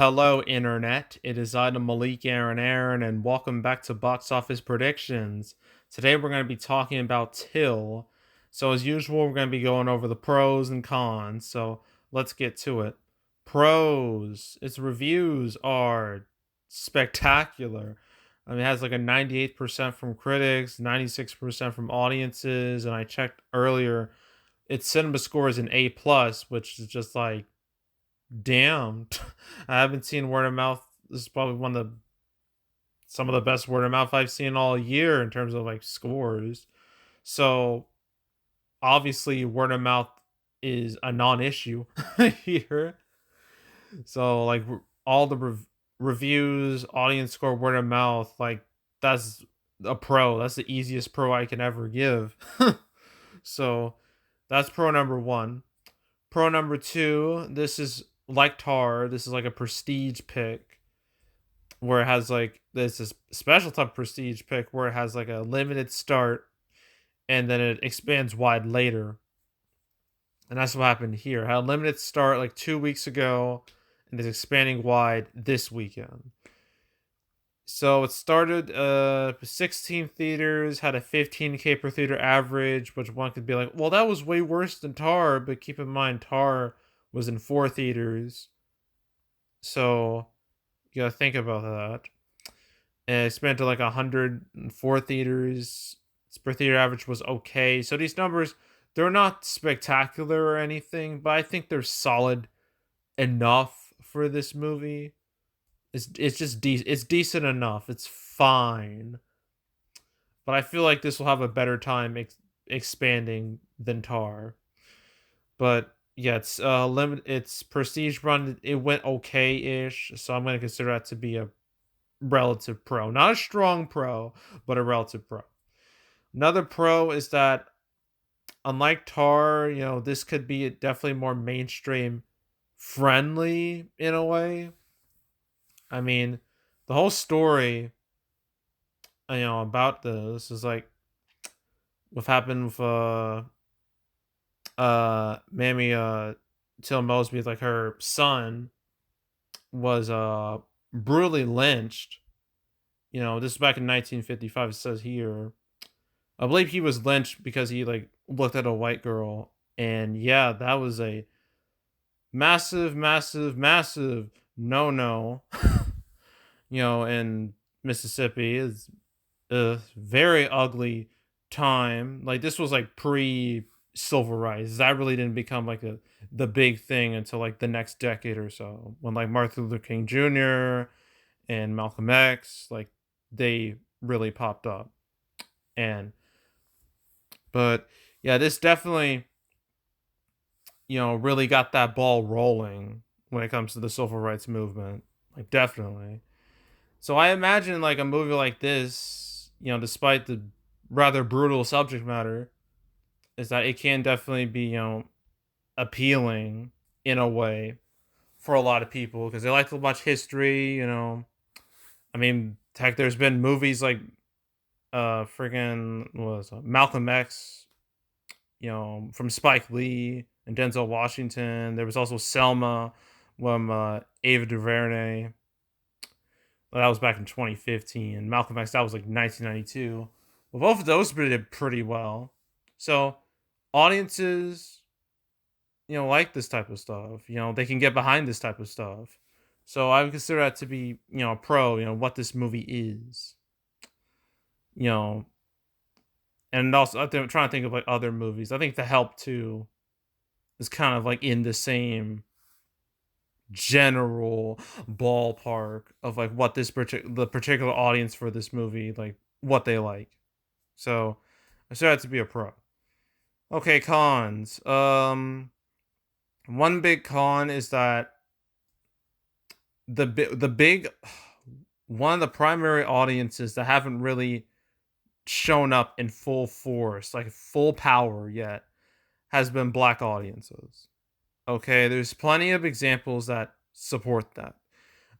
Hello, Internet. It is I, the Malik Aaron, and welcome back to Box Office Predictions. Today, we're going to be talking about Till. So, as usual, we're going to be going over the pros and cons. So, let's get to it. Pros: its reviews are spectacular. I mean, it has like a 98% from critics, 96% from audiences, and I checked earlier, its cinema score is an A plus, which is just like damn. I haven't seen word of mouth. This is probably one of the some of the best word of mouth I've seen all year in terms of like scores. So obviously word of mouth is a non-issue here. So like all the reviews, audience score, word of mouth, like that's a pro. That's the easiest pro I can ever give. So that's pro number one. Pro number two, this is like Tar. This is like a prestige pick where it has like this is special type of prestige pick where it has like a limited start and then it expands wide later. And that's what happened here. It had a limited start like 2 weeks ago and is expanding wide this weekend. So it started 16 theaters, had a 15K per theater average, which one could be like, well, that was way worse than Tar, but keep in mind Tar was in 4 theaters. So you gotta think about that. And it spent to like 104 theaters. Its per theater average was okay. So these numbers, they're not spectacular or anything, but I think they're solid enough for this movie. It's just it's decent enough. It's fine. But I feel like this will have a better time expanding than Tar. But yeah, it's prestige run. It went okay-ish, so I'm gonna consider that to be a relative pro. Not a strong pro, but a relative pro. Another pro is that unlike Tar, this could be definitely more mainstream friendly in a way. I mean, the whole story, about this is like what happened with Mammy Till Mosby, like her son was brutally lynched. This is back in 1955, it says here. I believe he was lynched because he like looked at a white girl, and yeah, that was a massive, massive, massive no no. In Mississippi is a very ugly time. Like this was like pre civil rights. That really didn't become like the big thing until like the next decade or so, when like Martin Luther King Jr. and Malcolm X, like they really popped up. And but yeah, this definitely, really got that ball rolling when it comes to the civil rights movement. Like definitely. So I imagine like a movie like this, despite the rather brutal subject matter, is that it can definitely be, appealing in a way for a lot of people because they like to watch history. I mean, heck, there's been movies like friggin' what was it? Malcolm X, from Spike Lee and Denzel Washington. There was also Selma from Ava DuVernay. Well, that was back in 2015. Malcolm X, that was like 1992. Well, both of those did pretty well. So audiences, like this type of stuff. They can get behind this type of stuff. So I would consider that to be, a pro, what this movie is. You know, and also I'm trying to think of like other movies. I think The Help too is kind of like in the same general ballpark of like what the particular audience for this movie, like what they like. So I consider that to be a pro. Okay, cons. One big con is that the big one of the primary audiences that haven't really shown up in full force, like full power yet, has been black audiences. Okay, there's plenty of examples that support that.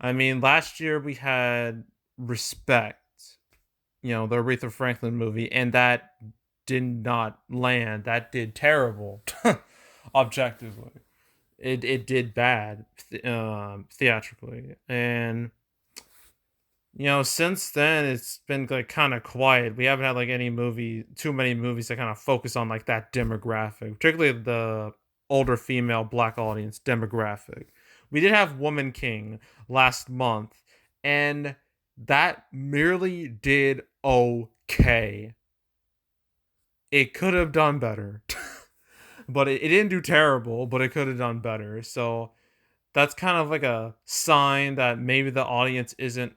I mean, last year we had Respect, the Aretha Franklin movie, and that did not land. That did terrible, objectively. it did bad theatrically, and since then it's been like kind of quiet. We haven't had like too many movies that kind of focus on like that demographic, particularly the older female black audience demographic. We did have Woman King last month, and that merely did okay. It could have done better, but it didn't do terrible, but it could have done better. So that's kind of like a sign that maybe the audience isn't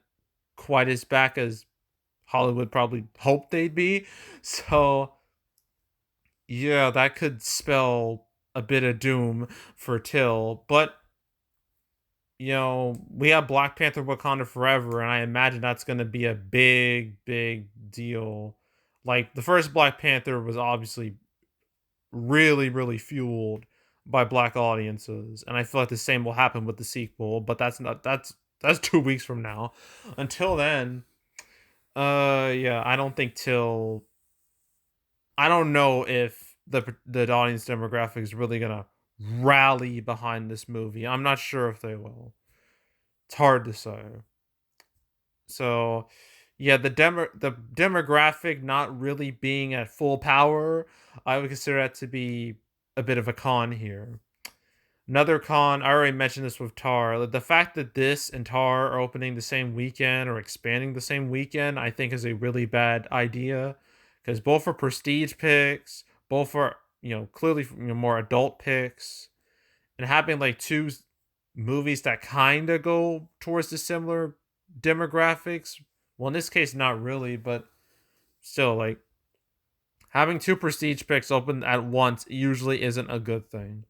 quite as back as Hollywood probably hoped they'd be. So, yeah, that could spell a bit of doom for Till. But, we have Black Panther Wakanda Forever, and I imagine that's going to be a big, big deal. Like, the first Black Panther was obviously really, really fueled by black audiences, and I feel like the same will happen with the sequel, but that's 2 weeks from now. Until then, yeah, I don't think till I don't know if the audience demographic is really gonna rally behind this movie. I'm not sure if they will. It's hard to say. So, yeah, the demographic not really being at full power, I would consider that to be a bit of a con here. Another con, I already mentioned this with Tar. The fact that this and Tar are opening the same weekend or expanding the same weekend, I think is a really bad idea. Because both are prestige picks, both are, clearly more adult picks. And having like two movies that kind of go towards the similar demographics. Well, in this case, not really, but still, like, having two prestige picks open at once usually isn't a good thing.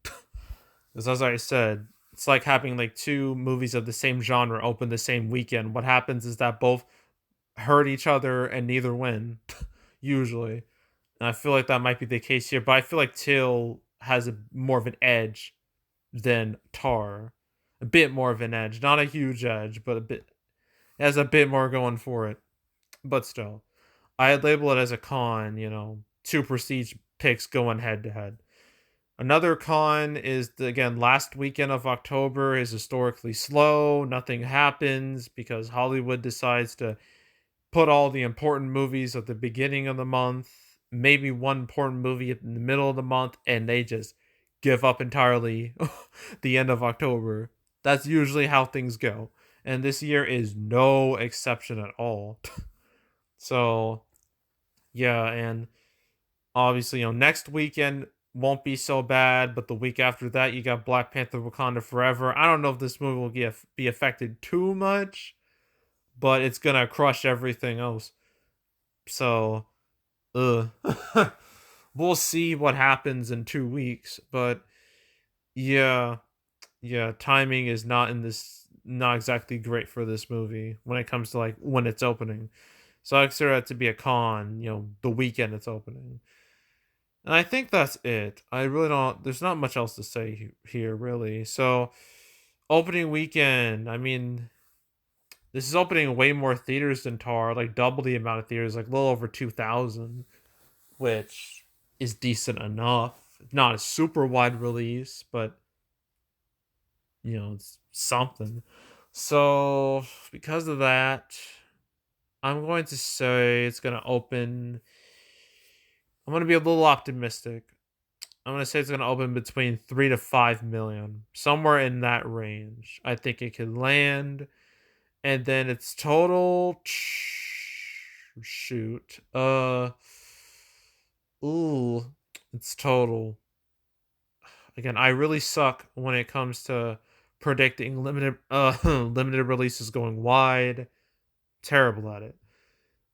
Because as I said, it's like having like two movies of the same genre open the same weekend. What happens is that both hurt each other and neither win, usually. And I feel like that might be the case here, but I feel like Till has a more of an edge than Tar. A bit more of an edge. Not a huge edge, but it has a bit more going for it. But still. I'd label it as a con, two prestige picks going head to head. Another con is again last weekend of October is historically slow. Nothing happens because Hollywood decides to put all the important movies at the beginning of the month, maybe one important movie in the middle of the month, and they just give up entirely the end of October. That's usually how things go. And this year is no exception at all. So, yeah, and obviously, next weekend won't be so bad, but the week after that, you got Black Panther Wakanda Forever. I don't know if this movie will be affected too much, but it's gonna crush everything else. So, ugh. We'll see what happens in 2 weeks, but yeah, yeah, timing is not exactly great for this movie when it comes to like when it's opening. So I consider that to be a con, the weekend it's opening. And I think that's it. I really don't. There's not much else to say here, really. So, opening weekend. I mean, this is opening way more theaters than Tar, like double the amount of theaters, like a little over 2,000, which is decent enough. Not a super wide release, but it's something. So, because of that, I'm going to say it's going to open. I'm going to be a little optimistic. I'm gonna say it's gonna open between 3 to 5 million, somewhere in that range. I think it could land, and then its total. Shoot. Ooh, it's total. Again, I really suck when it comes to predicting limited releases going wide. Terrible at it.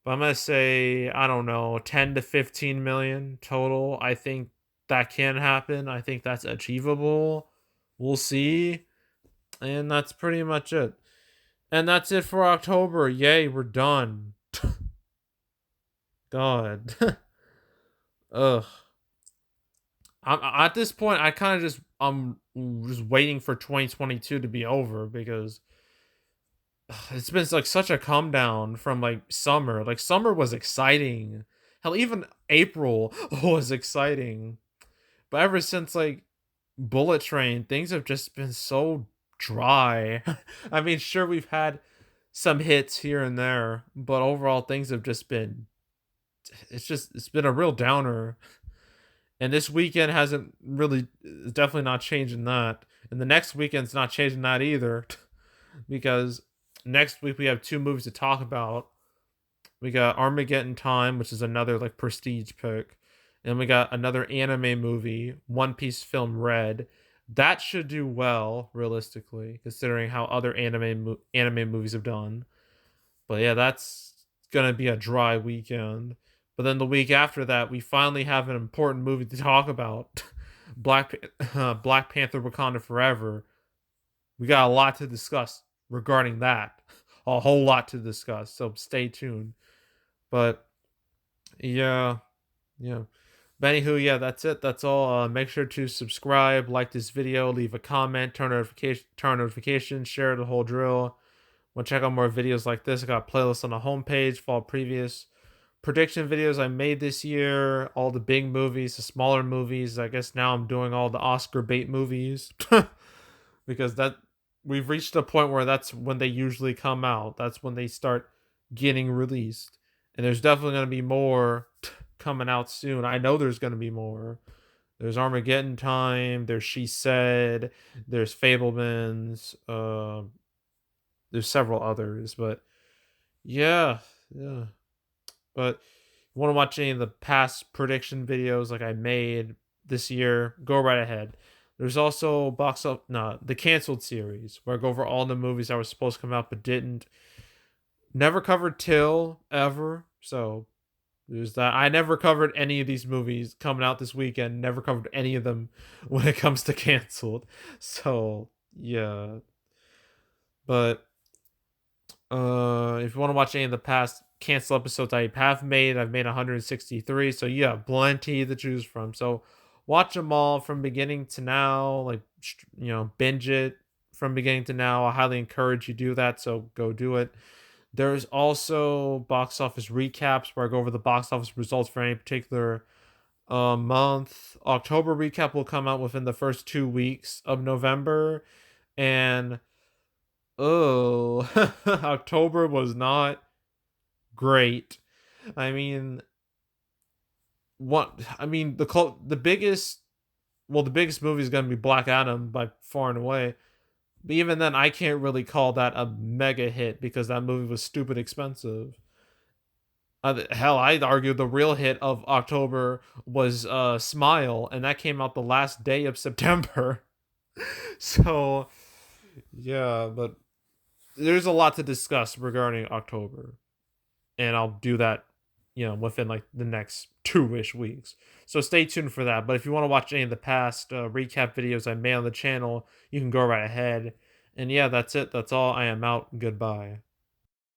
But I'm gonna say I don't know, 10 to 15 million total. I think that can happen. I think that's achievable. We'll see. And that's pretty much it. And that's it for October. Yay, we're done. God. Ugh. At this point, I kind of I'm just waiting for 2022 to be over because it's been like such a come down from like summer. Like summer was exciting. Hell, even April was exciting. But ever since like Bullet Train, things have just been so dry. I mean, sure, we've had some hits here and there, but overall things have just been it's been a real downer. And this weekend hasn't really is definitely not changing that. And the next weekend's not changing that either. Because next week we have two movies to talk about. We got Armageddon Time, which is another like prestige pick. And we got another anime movie, One Piece film Red. That should do well, realistically, considering how other anime movies have done. But yeah, that's gonna be a dry weekend. But then the week after that, we finally have an important movie to talk about. Black Panther: Wakanda Forever. We got a lot to discuss regarding that. A whole lot to discuss. So stay tuned. But yeah, yeah. But anywho, yeah, that's it. That's all. Make sure to subscribe, like this video, leave a comment, turn on notifications, share the whole drill. Want to check out more videos like this? I got playlists on the homepage for all previous prediction videos I made this year, all the big movies, the smaller movies. I guess now I'm doing all the Oscar bait movies because that we've reached a point where that's when they usually come out. That's when they start getting released. And there's definitely going to be more coming out soon. I know there's going to be more. There's Armageddon Time, there's She Said, there's Fablemans, there's several others, but yeah, yeah. But if you want to watch any of the past prediction videos like I made this year, go right ahead. There's also the canceled series where I go over all the movies that were supposed to come out but didn't. Never covered Till ever, so there's that. I never covered any of these movies coming out this weekend. Never covered any of them when it comes to canceled. So yeah, but if you want to watch any of the past cancel episodes I have made, I've made 163. So you have plenty to choose from. So watch them all from beginning to now. Like binge it from beginning to now. I highly encourage you do that. So go do it. There's also box office recaps where I go over the box office results for any particular month. October recap will come out within the first 2 weeks of November, and oh, October was not great. I mean, what? I mean, the biggest, well, the biggest movie is gonna be Black Adam by far and away. But even then, I can't really call that a mega hit because that movie was stupid expensive. Hell, I'd argue the real hit of October was Smile, and that came out the last day of September. So, yeah, but there's a lot to discuss regarding October, and I'll do that, within like the next 2-ish weeks. So stay tuned for that. But if you want to watch any of the past recap videos I made on the channel, you can go right ahead. And yeah, that's it. That's all. I am out. Goodbye.